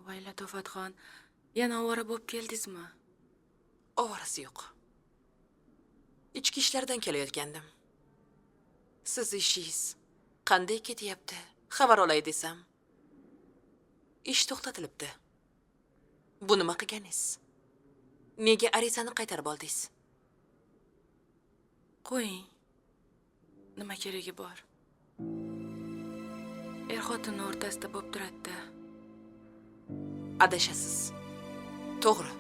Voy Latofatxon, yana ovora bo'lib keldingizmi? Ovorasi yo'q. Ichki ishlardan kelayotgandim. Siz ishingiz qanday ketyapti? Xabar olay desam, ish to'xtatilibdi. Bu nima qilganingiz? Nega arizani qaytarib oldingiz? Qo'ying. Nima keragi bor? Er-xotin o'rtasida bo'lib turadi-da. Adashasiz. To'g'ri.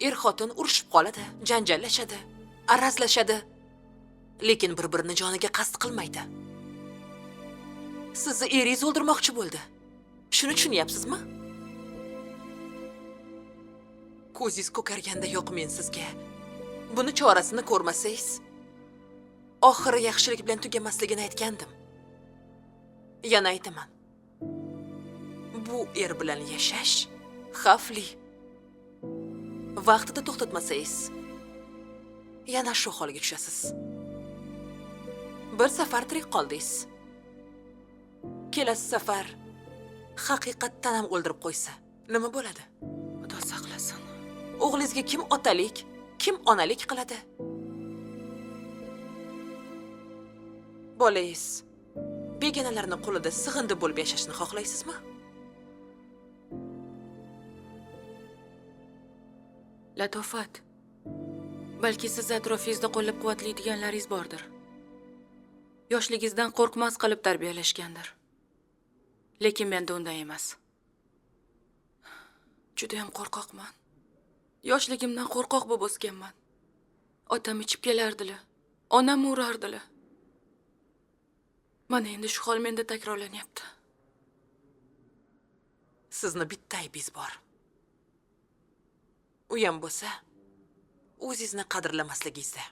Er-xotin urushib qoladi, janjallashadi, arazlashadi. Lekin bir-birini joniga qasd qilmaydi. Sizni eringiz o'ldirmoqchi bo'ldi. Shuni tushunyapsizmi? Ko'zingiz ko'karganda yo'q men sizga. Buni chorasini ko'rmasangiz, oxiri yaxshilik bilan tugamasligini aytgandim. Yana aytaman. Bu er bilan yashash xavfli. Vaqtida to'xtatmasangiz, yana shu holga tushasiz. Bir safar tirik qoldingiz. Kelasi safar haqiqatdan ham o'ldirib qo'ysa, nima bo'ladi? Xudo saqlasin. O'g'lingizga kim otalik, kim onalik qiladi? Bolangiz begonalarning qo'lida sig'indi bo'lib yashashni xohlaysizmi? Latofat. Balki siz atrofingizda qo'llab-quvvatlaydiganlaringiz bordir. Yoshligingizdan qo'rqmas qilib tarbiyalashgandir. Lekin menda unday emas. Juda ham qo'rqoqman. Yoshligimdan qo'rqoq bo'lib o'sganman. Otam ichib kelardilar, onam urardilar. Mana endi shu hol menda takrorlanyapti. Sizni bitta aybingiz bor. U ham bo'lsa, o'zingizni qadrlamasligingizda.